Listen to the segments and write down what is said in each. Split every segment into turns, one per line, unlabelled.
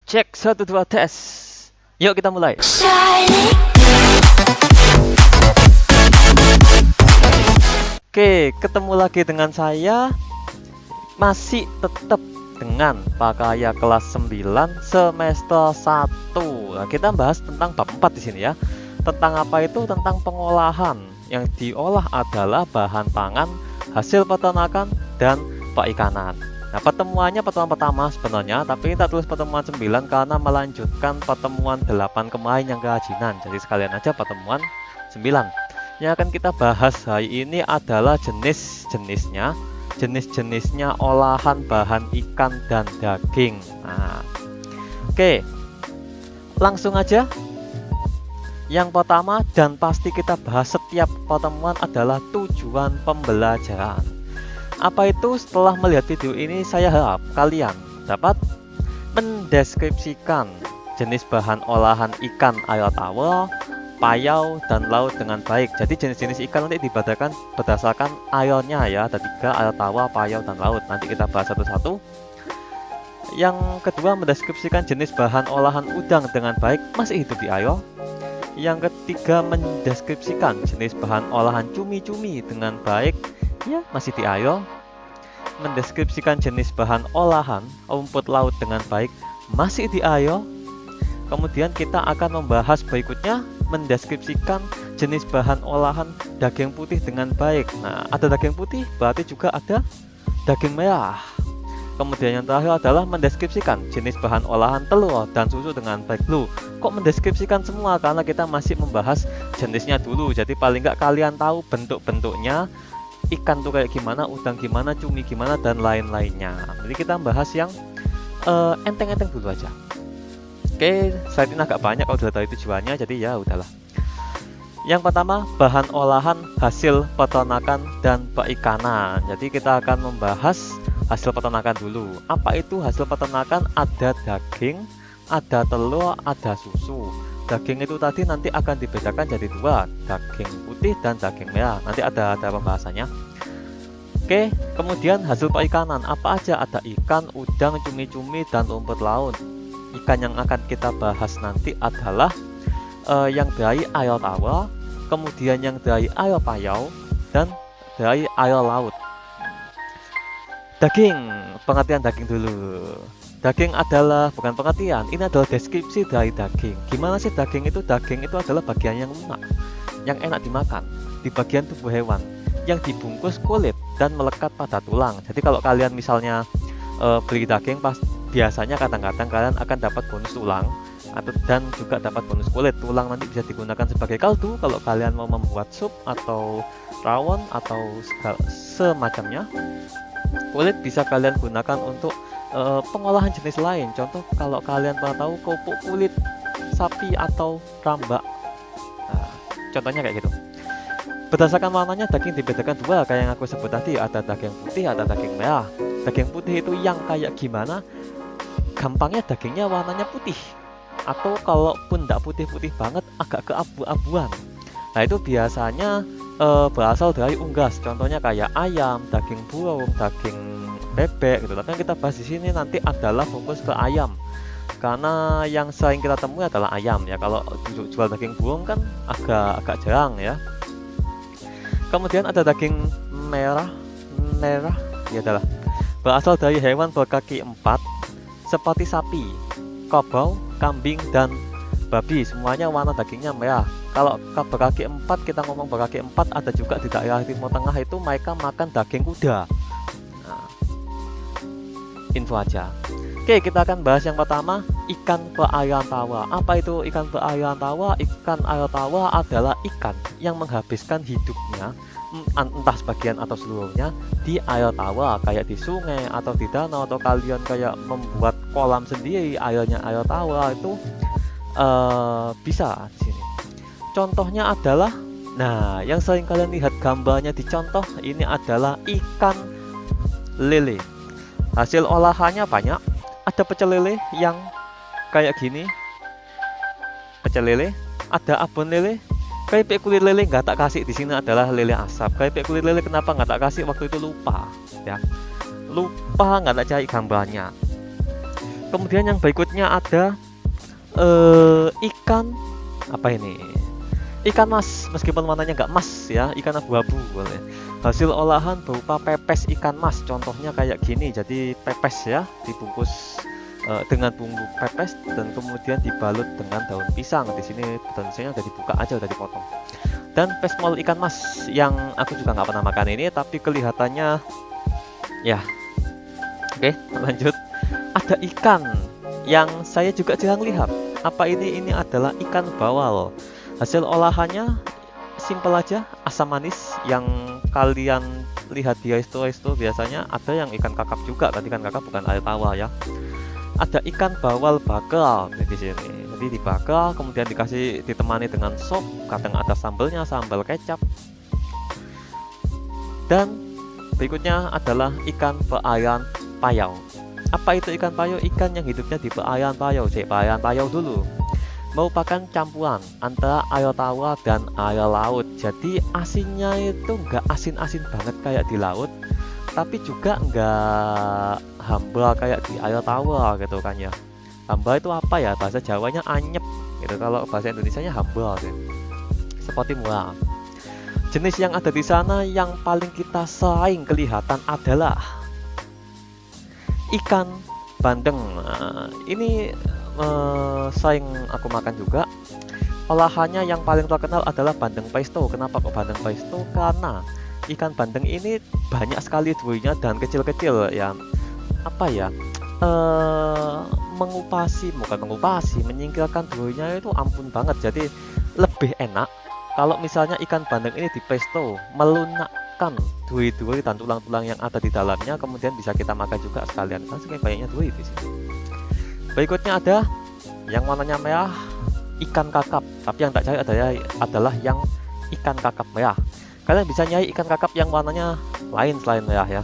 Cek 1 2 tes. Yuk kita mulai. Oke, ketemu lagi dengan saya. Masih tetap dengan Pak Kaya kelas 9 semester 1. Nah, kita bahas tentang bab 4 di sini ya. Tentang apa itu? Tentang pengolahan. Yang diolah adalah bahan pangan, hasil peternakan dan perikanan. Nah, pertemuan pertama sebenarnya, tapi kita tulis pertemuan 9 karena melanjutkan pertemuan 8 kemarin yang kerajinan. Jadi sekalian aja pertemuan 9. Yang akan kita bahas hari ini adalah jenis-jenisnya olahan bahan ikan dan daging. Nah, oke, langsung aja. Yang pertama dan pasti kita bahas setiap pertemuan adalah tujuan pembelajaran. Apa itu? Setelah melihat video ini, saya harap kalian dapat mendeskripsikan jenis bahan olahan ikan air tawar, payau, dan laut dengan baik. Jadi jenis-jenis ikan nanti dibedakan berdasarkan airnya ya. Ada 3, air tawar, payau, dan laut. Nanti kita bahas satu-satu. Yang kedua, mendeskripsikan jenis bahan olahan udang dengan baik, masih hidup di air. Yang ketiga, mendeskripsikan jenis bahan olahan cumi-cumi dengan baik, ya masih di air. Mendeskripsikan jenis bahan olahan rumput laut dengan baik, masih di air. Kemudian kita akan membahas berikutnya, mendeskripsikan jenis bahan olahan daging putih dengan baik. Nah, ada daging putih, berarti juga ada daging merah. Kemudian yang terakhir adalah mendeskripsikan jenis bahan olahan telur dan susu dengan baik. Loh, kok mendeskripsikan semua? Karena kita masih membahas jenisnya dulu. Jadi paling nggak kalian tahu bentuk-bentuknya, ikan tuh kayak gimana, udang gimana, cumi gimana, dan lain-lainnya. Jadi kita bahas yang enteng-enteng dulu aja. Oke, slide ini agak banyak kalau sudah tahu tujuannya, jadi ya udahlah. Yang pertama, bahan olahan hasil peternakan dan perikanan. Jadi kita akan membahas hasil peternakan dulu. Apa itu hasil peternakan? Ada daging, ada telur, ada susu. Daging itu tadi nanti akan dibedakan jadi 2, daging putih dan daging merah. Nanti ada pembahasannya. Oke, kemudian hasil perikanan. Apa aja? Ada ikan, udang, cumi-cumi, dan rumput laut. Ikan yang akan kita bahas nanti adalah yang dari air tawar, kemudian yang dari air payau, dan dari air laut. Daging, pengertian daging dulu. Daging adalah, bukan pengertian, ini adalah deskripsi dari daging. Gimana sih daging itu? Daging itu adalah bagian yang lunak, yang enak dimakan, di bagian tubuh hewan, yang dibungkus kulit dan melekat pada tulang. Jadi kalau kalian misalnya beli daging, biasanya kadang-kadang kalian akan dapat bonus tulang dan juga dapat bonus kulit. Tulang nanti bisa digunakan sebagai kaldu kalau kalian mau membuat sup atau rawon atau semacamnya. Kulit bisa kalian gunakan untuk pengolahan jenis lain. Contoh kalau kalian pernah tahu kerupuk kulit sapi atau rambak, nah, contohnya kayak gitu. Berdasarkan warnanya daging dibedakan 2, kayak yang aku sebut tadi, ada daging putih, ada daging merah. Daging putih itu yang kayak gimana? Gampangnya dagingnya warnanya putih, atau kalaupun tidak putih-putih banget, agak keabu-abuan. Nah, itu biasanya berasal dari unggas. Contohnya kayak ayam, daging burung, daging bebek gitu. Tapi yang kita bahas di sini nanti adalah fokus ke ayam, karena yang sering kita temui adalah ayam ya. Kalau jual daging burung kan agak jarang ya. Kemudian ada daging merah ya adalah berasal dari hewan berkaki 4 seperti sapi, kerbau, kambing, dan babi. Semuanya warna dagingnya merah. Kalau berkaki 4, kita ngomong berkaki 4, ada juga di daerah Timur Tengah itu mereka makan daging kuda. Nah, info aja. Oke, kita akan bahas yang pertama, ikan perairan tawar. Apa itu ikan perairan tawar? Ikan air tawar adalah ikan yang menghabiskan hidupnya, entah sebagian atau seluruhnya, di air tawar, kayak di sungai atau di danau, atau kalian kayak membuat kolam sendiri, airnya air tawar itu bisa di sini. Contohnya adalah, nah, yang sering kalian lihat gambarnya di contoh ini adalah ikan lele. Hasil olahannya banyak. Ada pecel lele yang kayak gini, pecel lele. Ada abon lele. Keripik kulit lele nggak tak kasih di sini adalah lele asap. Keripik kulit lele kenapa nggak tak kasih? Waktu itu lupa, ya. Lupa nggak tak cari gambarnya. Kemudian yang berikutnya ada ikan apa ini? Ikan mas, meskipun warnanya nggak mas ya, ikan abu-abu boleh. Hasil olahan berupa pepes ikan mas, contohnya kayak gini. Jadi pepes ya, dibungkus dengan bumbu pepes dan kemudian dibalut dengan daun pisang. Di sini daun pisangnya udah dibuka aja, udah dipotong. Dan pesmol ikan mas yang aku juga nggak pernah makan ini, tapi kelihatannya ya. Oke, lanjut. Ada ikan yang saya juga jarang lihat. Apa ini? Ini adalah ikan bawal. Hasil olahannya simpel aja, asam manis yang kalian lihat di resto-resto biasanya. Ada yang ikan kakap juga, tadi ikan kakap bukan air tawar ya. Ada ikan bawal bakar di sini. Jadi dibakar, kemudian ditemani dengan sop, kadang ada sambelnya, sambal kecap. Dan berikutnya adalah ikan perairan payau. Apa itu ikan payau? Ikan yang hidupnya di perairan payau. Perairan payau dulu merupakan campuran antara air tawar dan air laut. Jadi asinnya itu nggak asin-asin banget kayak di laut, tapi juga nggak hamba kayak di air tawar gitu kan ya. Hamba itu apa ya? Bahasa Jawanya anyep gitu. Kalau bahasa Indonesianya hamba gitu. Seperti muara. Jenis yang ada di sana yang paling kita sering kelihatan adalah ikan bandeng. Nah, ini sering aku makan juga. Olahannya yang paling terkenal adalah bandeng pesto. Kenapa kok bandeng pesto? Karena ikan bandeng ini banyak sekali durinya dan kecil-kecil ya. Apa ya? Bukan mengupasi, menyingkirkan durinya itu ampun banget. Jadi lebih enak kalau misalnya ikan bandeng ini di pesto, melunakkan duri-duri dan tulang-tulang yang ada di dalamnya, kemudian bisa kita makan juga sekalian. Kan sekian banyaknya duri di sini. Berikutnya ada yang warnanya merah, ikan kakap. Tapi yang tak cari adalah yang ikan kakap merah. Kalian bisa nyari ikan kakap yang warnanya lain selain merah ya.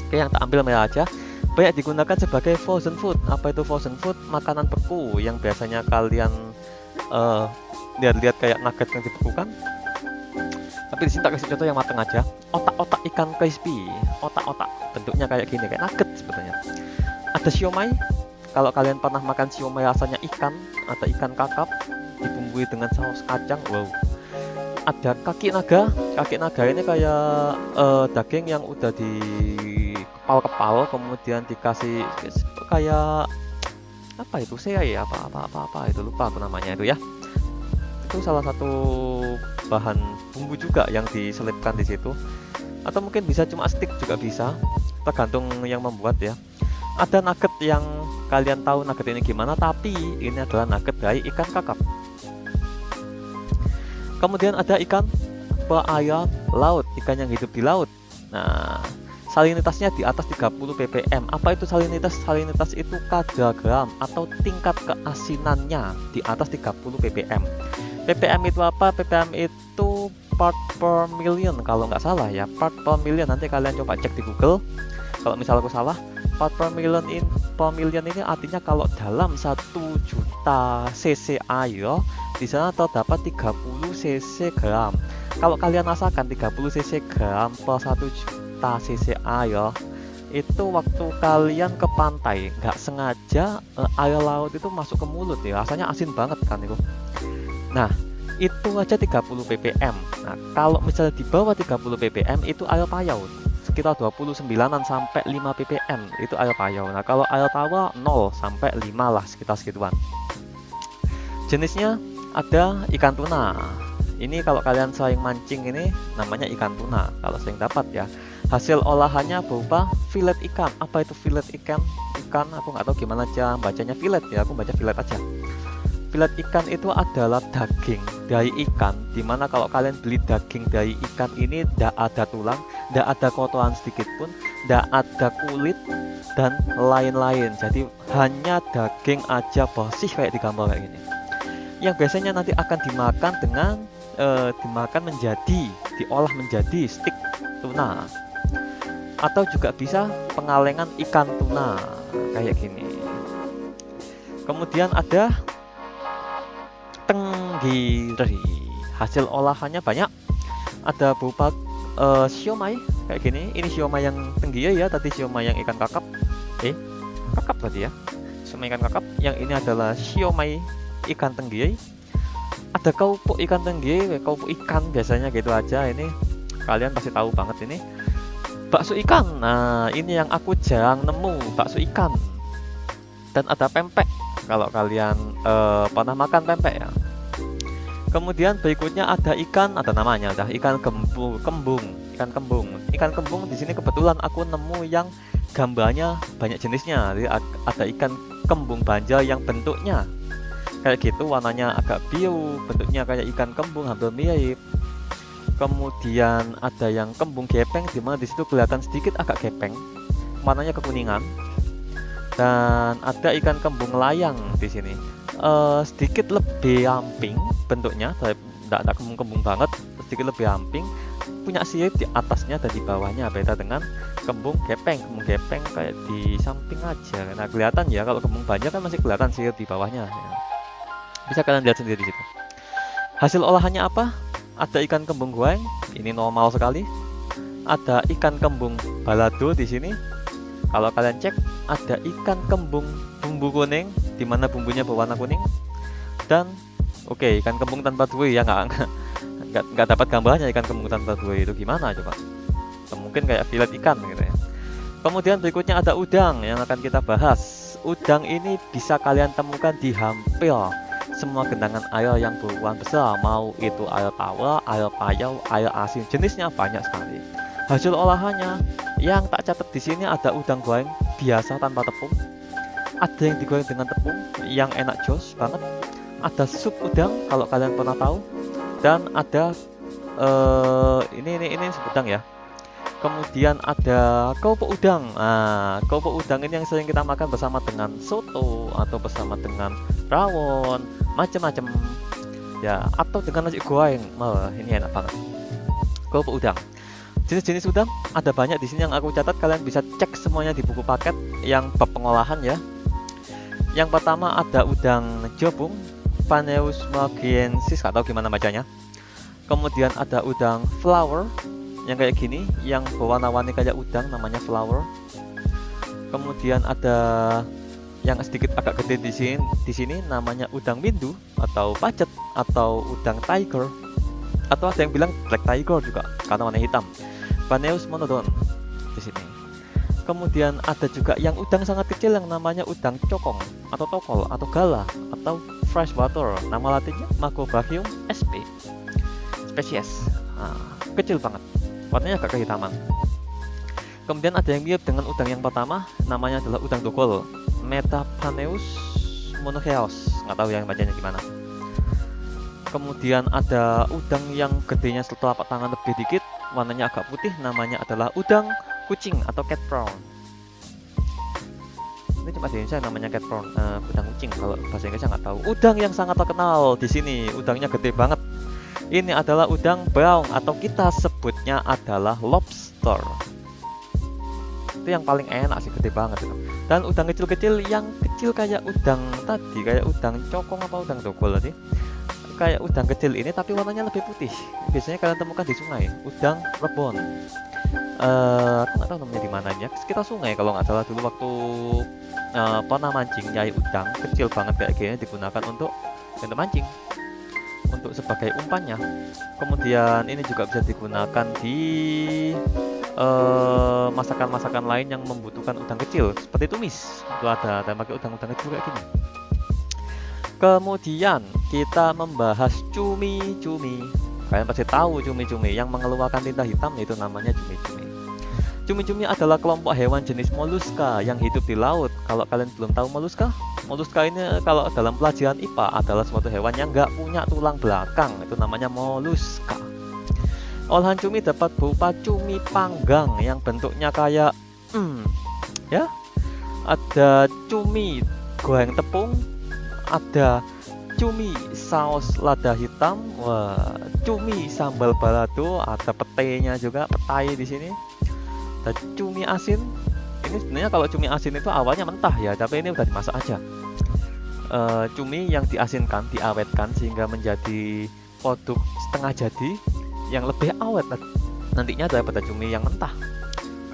Oke, yang tak ambil merah aja. Banyak digunakan sebagai frozen food. Apa itu frozen food? Makanan beku yang biasanya kalian lihat-lihat kayak nugget yang dibekukan. Tapi di sini tak kasih contoh yang matang aja. Otak-otak ikan crispy, otak-otak bentuknya kayak gini, kayak nugget sebenarnya. Ada siomay. Kalau kalian pernah makan siomay rasanya ikan, ada ikan kakap dibumbui dengan saus kacang. Wow. Ada kaki naga. Kaki naga ini kayak daging yang udah di kepal-kepal, kemudian dikasih kayak apa itu? Serai apa itu, lupa aku namanya itu ya. Itu salah satu bahan bumbu juga yang diselipkan di situ. Atau mungkin bisa cuma stick juga bisa, tergantung yang membuat ya. Ada nugget yang kalian tahu nugget ini gimana, tapi ini adalah nugget dari ikan kakap. Kemudian ada ikan perairan laut, ikan yang hidup di laut. Nah, salinitasnya di atas 30 ppm. Apa itu salinitas? Salinitas itu kadar gram atau tingkat keasinannya di atas 30 ppm. ppm itu apa? ppm itu part per million kalau nggak salah ya, part per million. Nanti kalian coba cek di Google kalau misal aku salah. Part per million ini artinya kalau dalam 1 juta cc air di sana terdapat 30 cc gram. Kalau kalian rasakan 30 cc gram per 1 juta cc air, itu waktu kalian ke pantai nggak sengaja air laut itu masuk ke mulut ya, rasanya asin banget kan itu. Nah, itu aja 30 ppm. Nah, kalau misalnya di bawah 30 ppm itu air payau, sekitar 29an sampai 5 ppm itu air payau. Nah, kalau air tawar 0 sampai 5 lah, sekitar segituan. Jenisnya ada ikan tuna. Ini kalau kalian sering mancing ini namanya ikan tuna kalau sering dapat ya. Hasil olahannya berupa filet ikan. Apa itu filet ikan? Ikan aku nggak tahu gimana aja bacanya filet ya, aku baca filet aja. Filet ikan itu adalah daging dari ikan, dimana kalau kalian beli daging dari ikan ini tidak ada tulang, tidak ada kotoran sedikit pun, tidak ada kulit dan lain-lain. Jadi hanya daging aja bersih kayak di gambar kayak gini. Yang biasanya nanti akan dimakan dengan diolah menjadi steak tuna, atau juga bisa pengalengan ikan tuna kayak gini. Kemudian ada tenggiri. Hasil olahannya banyak. Ada berupa siomay kayak gini. Ini siomay yang tenggiri ya, tadi siomay yang ikan kakap. Kakap tadi ya. siomay ikan kakap. Yang ini adalah siomay ikan tenggiai. Ada kerupuk ikan tenggiai, kerupuk ikan biasanya gitu aja. Ini kalian pasti tahu banget ini. Bakso ikan. Nah, ini yang aku jarang nemu, bakso ikan. Dan ada pempek. Kalau kalian pernah makan pempek ya. Kemudian berikutnya ada ikan, ada namanya, ada ikan kembung, ikan kembung. Ikan kembung di sini kebetulan aku nemu yang gambarnya banyak jenisnya. Jadi ada ikan kembung banjar yang bentuknya kayak gitu, warnanya agak biru, bentuknya kayak ikan kembung, hampir mirip. Kemudian ada yang kembung gepeng, dimana di situ kelihatan sedikit agak gepeng, warnanya kekuningan. Dan ada ikan kembung layang di sini. Sedikit lebih ramping bentuknya, tidak kembung-kembung banget, sedikit lebih ramping, punya sirip di atasnya dan di bawahnya, beda dengan kembung gepeng. Kembung gepeng kayak di samping aja. Nah, kelihatan ya, kalau kembung banjar kan masih kelihatan sirip di bawahnya ya. Bisa kalian lihat sendiri di situ. Hasil olahannya apa? Ada ikan kembung goreng, ini normal sekali. Ada ikan kembung balado di sini. Kalau kalian cek, ada ikan kembung bumbu kuning, dimana bumbunya berwarna kuning. Dan oke, ikan kembung tanpa duri ya, nggak dapat gambarnya ikan kembung tanpa duri itu gimana coba? Mungkin kayak filet ikan gitu ya. Kemudian berikutnya ada udang yang akan kita bahas. Udang ini bisa kalian temukan di hampir semua genangan air yang berukuran besar, mau itu air tawar, air payau, air asin, jenisnya banyak sekali. Hasil olahannya yang tak catat di sini ada udang goreng biasa tanpa tepung, ada yang digoreng dengan tepung yang enak jos banget, ada sup udang kalau kalian pernah tahu, dan ada ini udang ya. Kemudian ada kerupuk udang. Nah, kerupuk udang ini yang sering kita makan bersama dengan soto atau bersama dengan rawon, macam-macam ya, atau dengan nasi goreng. Ini enak banget. Kerupuk udang. Jenis-jenis udang ada banyak di sini yang aku catat, kalian bisa cek semuanya di buku paket yang bab pengolahan ya. Yang pertama ada udang jobung, Paneus magiensis, nggak tahu gimana bacanya. Kemudian ada udang flower yang kayak gini, yang berwarna-warni kayak udang, namanya flower. Kemudian ada yang sedikit agak gede di sini namanya udang mindu atau pacet atau udang tiger, atau ada yang bilang black tiger juga karena warna hitam. Paneus monodon di sini. Kemudian ada juga yang udang sangat kecil yang namanya udang cokong atau tokol atau gala atau freshwater. Nama latinnya Macrobacchium sp. Spesies. Kecil banget. Warnanya agak kehitaman. Kemudian ada yang mirip dengan udang yang pertama, namanya adalah udang dogol, Metapaneus monocheos, nggak tahu yang bacanya gimana. Kemudian ada udang yang gedenya telapak tangan lebih dikit, warnanya agak putih, namanya adalah udang kucing atau cat prawn. Ini cuma di Indonesia namanya cat prawn, udang kucing. Kalau bahasa Inggrisnya nggak tahu. Udang yang sangat terkenal di sini, udangnya gede banget. Ini adalah udang brown atau kita sebutnya adalah lobster. Itu yang paling enak sih, gede banget itu. Dan udang kecil-kecil yang kecil kayak udang tadi, kayak udang cokong apa udang dogol tadi, kayak udang kecil ini tapi warnanya lebih putih. Biasanya kalian temukan di sungai, udang rebon. Aku nggak tahu namanya di mananya, sekitar sungai kalau nggak salah. Dulu waktu pernah mancing nyari udang kecil banget kayak gini, digunakan untuk mancing, untuk sebagai umpannya. Kemudian ini juga bisa digunakan di masakan-masakan lain yang membutuhkan udang kecil seperti tumis. Itu ada pakai udang kecil kayak gini. Kemudian kita membahas cumi-cumi. Kalian pasti tahu cumi-cumi yang mengeluarkan tinta hitam, yaitu namanya cumi-cumi. Cumi-cumi adalah kelompok hewan jenis moluska yang hidup di laut. Kalau kalian belum tahu moluska ini kalau dalam pelajaran IPA adalah suatu hewan yang nggak punya tulang belakang. Itu namanya moluska. Olahan cumi dapat berupa cumi panggang yang bentuknya kayak ya. Ada cumi goreng tepung, ada cumi saus lada hitam, cumi sambal balado, ada petainya juga, petai di sini. Dan cumi asin, ini sebenarnya kalau cumi asin itu awalnya mentah ya, tapi ini udah dimasak aja. Cumi yang diasinkan, diawetkan sehingga menjadi produk setengah jadi yang lebih awet nantinya daripada cumi yang mentah.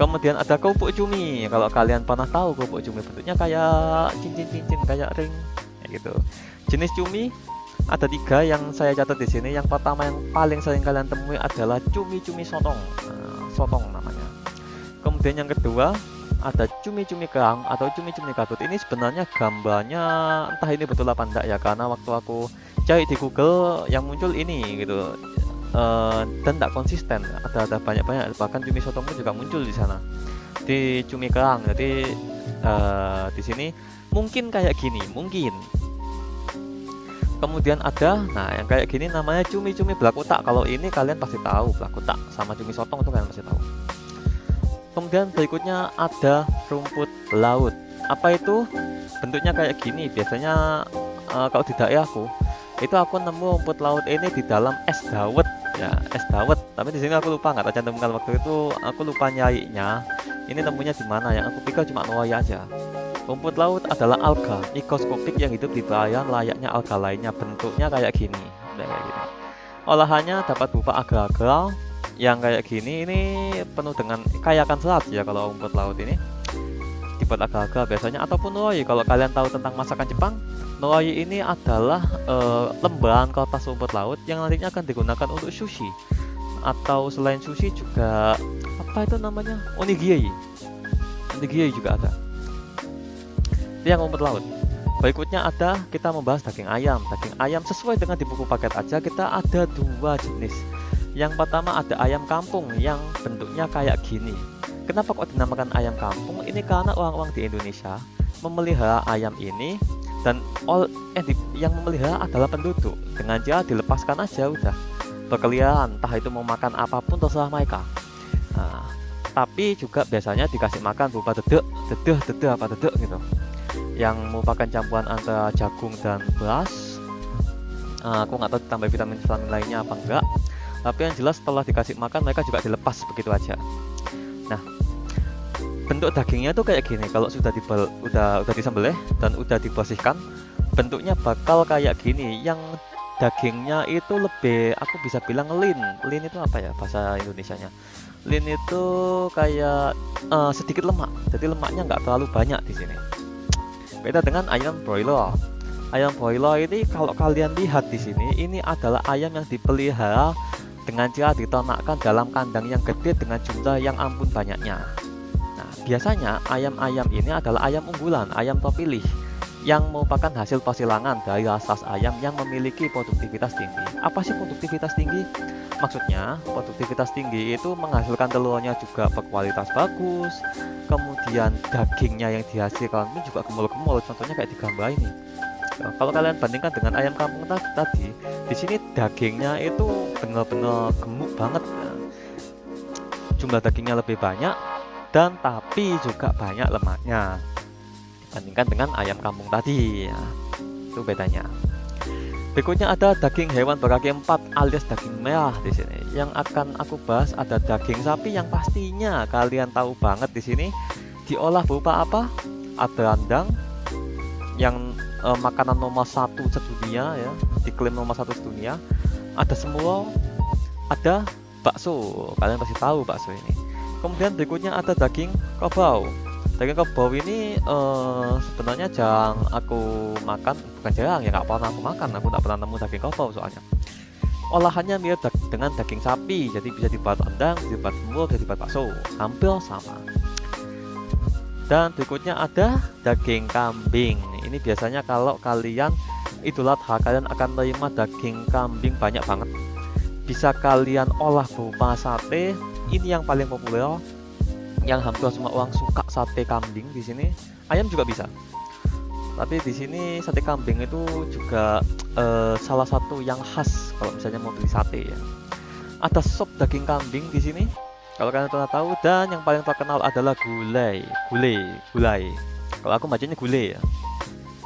Kemudian ada kerupuk cumi. Kalau kalian pernah tahu kerupuk cumi, bentuknya kayak cincin-cincin, kayak ring, kayak gitu. Jenis cumi ada 3 yang saya catat di sini. Yang pertama yang paling sering kalian temui adalah cumi-cumi sotong. Sotong namanya. Kemudian yang kedua ada cumi-cumi kerang atau cumi-cumi katut. Ini sebenarnya gambarnya entah ini betul apa enggak ya, karena waktu aku cari di Google yang muncul ini gitu. Dan tidak konsisten, ada banyak-banyak, bahkan cumi sotong pun juga muncul di sana di cumi kerang. Jadi di sini mungkin kayak gini, mungkin. Kemudian ada, nah yang kayak gini namanya cumi-cumi belak utak. Kalau ini kalian pasti tahu, belak utak sama cumi sotong itu kalian pasti tahu. Kemudian berikutnya ada rumput laut. Apa itu? Bentuknya kayak gini. Biasanya kalau di daerahku itu aku nemu rumput laut ini di dalam es dawet ya, es dawet. Tapi di sini aku lupa, nggak tercantumkan waktu itu, aku lupa nyarinya. Ini temunya di mana? Yang aku pikir cuma nuai aja. Rumput laut adalah alga mikroskopik yang hidup di perairan layaknya alga lainnya. Bentuknya kayak gini, kayak gini. Olahannya dapat berupa agar-agar yang kayak gini. Ini penuh dengan kayakan serat ya kalau rumput laut ini. Dibuat agar-agar biasanya ataupun nuai. Kalau kalian tahu tentang masakan Jepang, nuai ini adalah lembaran kertas rumput laut yang nantinya akan digunakan untuk sushi, atau selain sushi juga apa itu namanya, onigiri. Onigiri juga ada. Itu yang rumput laut. Berikutnya ada, kita membahas daging ayam. Daging ayam sesuai dengan di buku paket aja, kita ada 2 jenis. Yang pertama ada ayam kampung yang bentuknya kayak gini. Kenapa kok dinamakan ayam kampung? Ini karena orang-orang di Indonesia memelihara ayam ini, dan yang memelihara adalah penduduk. Dengan cara dilepaskan aja udah berkeliaran, entah itu mau makan apapun terserah mereka. Nah, tapi juga biasanya dikasih makan berupa dedek gitu, yang merupakan campuran antara jagung dan beras. Aku nggak tahu ditambah vitamin lainnya apa enggak, tapi yang jelas setelah dikasih makan mereka juga dilepas begitu aja. Nah, bentuk dagingnya tuh kayak gini. Kalau sudah udah disembelih dan udah dibersihkan, bentuknya bakal kayak gini. Yang dagingnya itu lebih, aku bisa bilang lean. Lean itu apa ya bahasa Indonesianya? Lean itu kayak sedikit lemak. Jadi lemaknya nggak terlalu banyak di sini. Beda dengan ayam broiler. Ayam broiler ini kalau kalian lihat di sini, ini adalah ayam yang dipelihara dengan cara diternakkan dalam kandang yang gede dengan jumlah yang ampun banyaknya. Biasanya ayam-ayam ini adalah ayam unggulan, ayam terpilih yang merupakan hasil persilangan dari ras ayam yang memiliki produktivitas tinggi. Apa sih produktivitas tinggi? Maksudnya produktivitas tinggi itu menghasilkan telurnya juga berkualitas bagus, kemudian dagingnya yang dihasilkan pun juga gemul-gemul. Contohnya kayak di gambar ini. Kalau kalian bandingkan dengan ayam kampung tadi, di sini dagingnya itu benar-benar gemuk banget. Jumlah dagingnya lebih banyak, dan tapi juga banyak lemaknya dibandingkan dengan ayam kampung tadi ya. Itu bedanya. Berikutnya ada daging hewan berkaki 4 alias daging merah di sini. Yang akan aku bahas ada daging sapi yang pastinya kalian tahu banget di sini diolah berupa apa? Ada rendang yang makanan nomor 1 sedunia ya, diklaim nomor 1 sedunia. Ada semua, ada bakso. Kalian pasti tahu bakso ini. Kemudian berikutnya ada daging kerbau. Daging kerbau ini sebenarnya jarang aku makan, bukan jarang ya, nggak pernah aku makan. Aku nggak pernah nemu daging kerbau soalnya. Olahannya mirip dengan daging sapi, jadi bisa dibuat rendang, bisa dibuat semur, bisa dibuat bakso, hampir sama. Dan berikutnya ada daging kambing. Ini biasanya kalau kalian Idul Adha, kalian akan menerima daging kambing banyak banget. Bisa kalian olah berupa sate. Ini yang paling populer, yang hampir semua orang suka sate kambing di sini. Ayam juga bisa, tapi di sini sate kambing itu juga salah satu yang khas kalau misalnya mau beli sate ya. Ada sop daging kambing di sini, kalau kalian pernah tahu. Dan yang paling terkenal adalah gulai. Kalau aku bacanya gulai ya.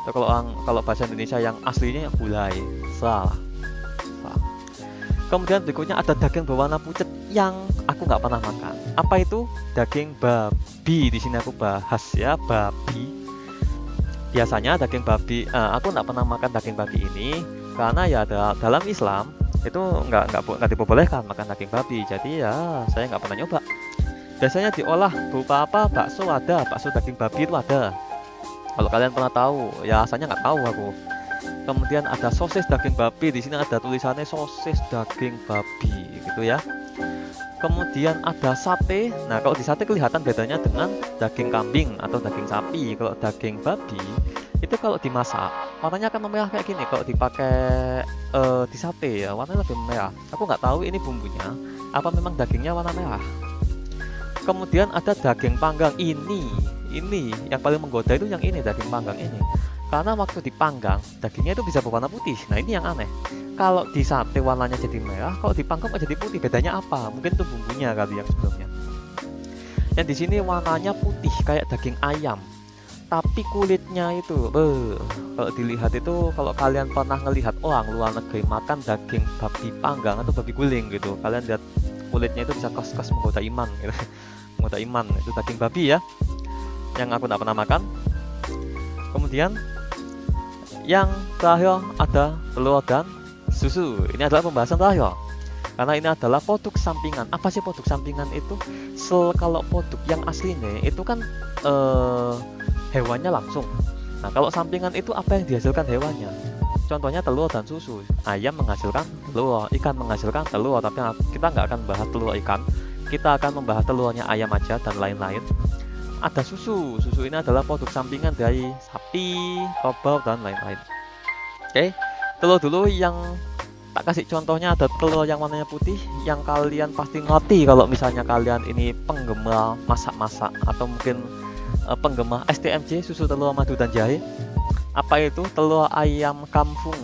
Kalau bahasa Indonesia yang aslinya gulai, salah. Kemudian berikutnya ada daging berwarna pucat yang aku nggak pernah makan. Apa itu? Daging babi. Di sini aku bahas ya, babi. Biasanya daging babi, aku nggak pernah makan daging babi ini karena ya dalam Islam itu nggak diperbolehkan makan daging babi. Jadi ya saya nggak pernah nyoba. Biasanya diolah berupa apa? Bakso ada, bakso daging babi itu ada. Kalau kalian pernah tahu, ya asalnya nggak tahu aku. Kemudian ada sosis daging babi, di sini ada tulisannya sosis daging babi gitu ya. Kemudian ada sate. Nah, kalau di sate kelihatan bedanya dengan daging kambing atau daging sapi. Kalau daging babi itu kalau dimasak warnanya akan memerah kayak gini. Kalau dipakai di sate ya warnanya lebih merah. Aku nggak tahu ini bumbunya apa memang dagingnya warna merah. Kemudian ada daging panggang. Ini yang paling menggoda itu yang ini, daging panggang ini. Karena waktu dipanggang dagingnya itu bisa berwarna putih. Nah, ini yang aneh. Kalau di sate warnanya jadi merah, kalau dipanggang kok jadi putih. Bedanya apa? Mungkin itu bumbunya kali yang sebelumnya. Yang di sini warnanya putih kayak daging ayam. Tapi kulitnya itu, kalau dilihat itu, kalau kalian pernah ngelihat orang luar negeri makan daging babi panggang atau babi guling gitu, kalian lihat kulitnya itu bisa kos-kos menggoda iman gitu. Menggoda iman, itu daging babi ya, yang aku tidak pernah makan. Kemudian yang terakhir ada telur dan susu. Ini adalah pembahasan terakhir karena ini adalah produk sampingan. Apa sih produk sampingan itu? Kalau produk yang aslinya itu kan hewannya langsung. Nah, kalau sampingan itu apa yang dihasilkan hewannya? Contohnya telur dan susu. Ayam menghasilkan telur, ikan menghasilkan telur. Tapi kita nggak akan bahas telur ikan. Kita akan membahas telurnya ayam aja dan lain-lain. Ada susu. Susu ini adalah produk sampingan dari sapi, kerbau dan lain-lain. Oke, telur dulu yang tak kasih contohnya. Ada telur yang warnanya putih, yang kalian pasti ngerti kalau misalnya kalian ini penggemar masak-masak atau mungkin penggemar STMJ, susu telur madu dan jahe. Apa itu? Telur ayam kampung.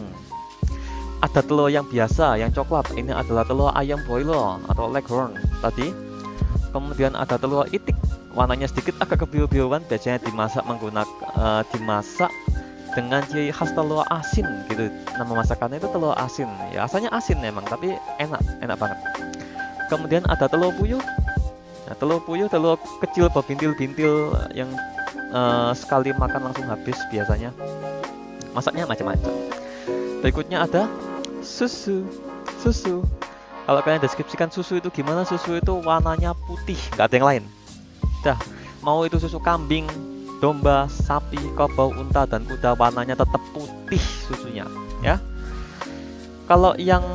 Ada telur yang biasa, yang coklat. Ini adalah telur ayam broiler atau leghorn tadi. Kemudian ada telur itik, warnanya sedikit agak kebiru-biruan. Biasanya dimasak dimasak dengan ciri khas telur asin gitu. Nama masakannya itu telur asin. Ya asalnya asin memang, tapi enak banget. Kemudian ada telur puyuh. Nah, telur puyuh, telur kecil berbintil-bintil yang sekali makan langsung habis biasanya. Masaknya macam-macam. Berikutnya ada susu. Kalau kalian deskripsikan susu itu gimana? Susu itu warnanya putih, nggak ada yang lain. Dah, mau itu susu kambing, domba, sapi, kerbau, unta dan kuda, warnanya tetap putih susunya, ya. Kalau yang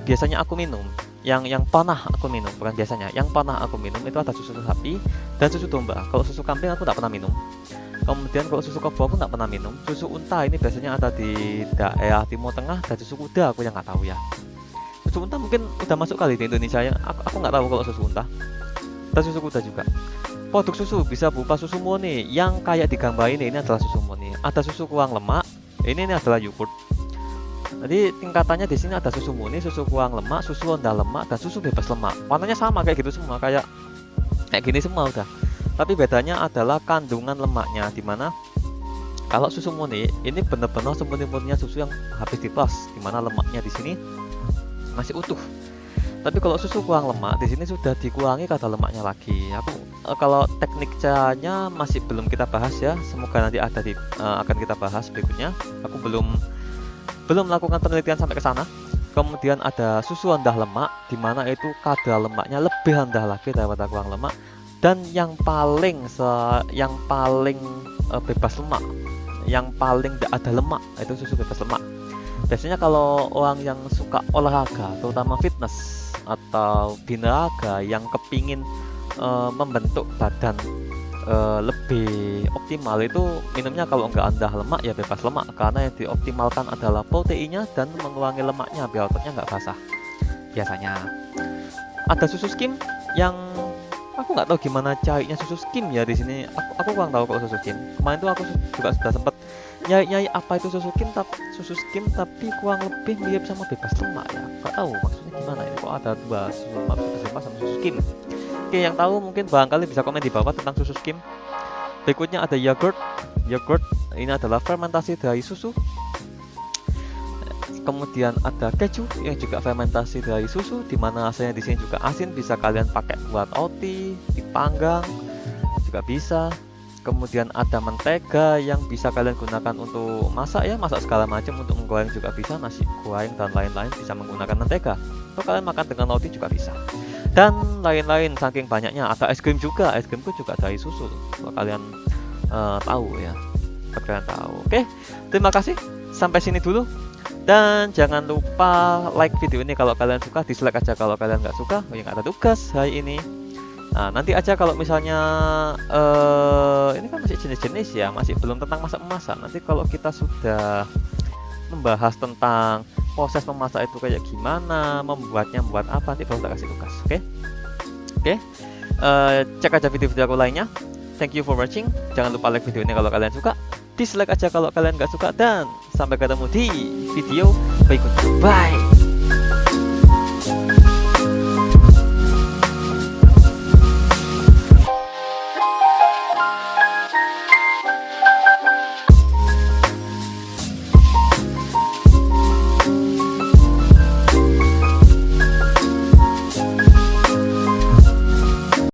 biasanya aku minum, yang pernah aku minum, bukan biasanya, yang pernah aku minum itu ada susu sapi dan susu domba. Kalau susu kambing aku tidak pernah minum. Kemudian kalau susu kerbau aku tidak pernah minum. Susu unta ini biasanya ada di daerah Timur Tengah, dan susu kuda aku yang nggak tahu ya. Susu unta mungkin udah masuk kali di Indonesia ya. Aku nggak tahu kalau susu unta. Dan susu kuda juga. Produk susu bisa berupa susu murni yang kayak digambar ini adalah susu murni. Ada susu kurang lemak, ini adalah yogurt. Jadi tingkatannya di sini ada susu murni, susu kurang lemak, susu rendah lemak, dan susu bebas lemak. Warnanya sama kayak gitu semua, kayak gini semua udah. Tapi bedanya adalah kandungan lemaknya, dimana kalau susu murni ini benar-benar semurni-murninya susu yang habis diproses, dimana lemaknya di sini masih utuh. Tapi kalau susu kurang lemak di sini sudah dikurangi kadar lemaknya lagi. Aku kalau teknik caranya masih belum kita bahas ya. Semoga nanti ada akan kita bahas berikutnya. Aku belum melakukan penelitian sampai ke sana. Kemudian ada susu rendah lemak, di mana itu kadar lemaknya lebih rendah lagi daripada kurang lemak. Dan yang paling bebas lemak, yang paling tidak ada lemak itu susu bebas lemak. Biasanya kalau orang yang suka olahraga, terutama fitness atau binaraga yang kepingin membentuk badan lebih optimal, itu minumnya kalau nggak rendah lemak ya bebas lemak, karena yang dioptimalkan adalah proteinnya dan mengurangi lemaknya biar ototnya nggak basah. Biasanya ada susu skim yang aku nggak tahu gimana caranya susu skim ya di sini. Aku kurang tahu kalau susu skim. Kemarin tuh aku juga sudah sempat nyari apa itu susu skim tapi kurang lebih mirip sama bebas lemak ya. Nggak tahu maksudnya gimana ya. Kok ada dua susu lemak bebas lemak sama susu skim. Oke, yang tahu mungkin barangkali bisa komen di bawah tentang susu skim. Berikutnya ada yogurt. Yogurt ini adalah fermentasi dari susu. Kemudian ada keju yang juga fermentasi dari susu, dimana asalnya di sini juga asin, bisa kalian pakai buat roti, dipanggang juga bisa. Kemudian ada mentega yang bisa kalian gunakan untuk masak ya, masak segala macam, untuk menggoreng juga bisa, nasi goreng dan lain-lain bisa menggunakan mentega. Atau kalian makan dengan roti juga bisa. dan lain-lain saking banyaknya. Ada es krim juga, es krimku juga dari susu kalau kalian tahu ya, kalau kalian tahu. Oke, terima kasih, sampai sini dulu. Dan jangan lupa like video ini kalau kalian suka, dislike aja kalau kalian nggak suka. Yang ada tugas hari ini. Nah, nanti aja kalau misalnya ini kan masih jenis-jenis ya, masih belum tentang masak-memasak. Nanti kalau kita sudah membahas tentang proses memasak itu kayak gimana, membuatnya buat apa, nanti baru tak kasih tugas. Oke? Cek aja video-video aku lainnya. Thank you for watching. Jangan lupa like video ini kalau kalian suka, dislike aja kalau kalian nggak suka, dan sampai ketemu di video berikutnya. Bye.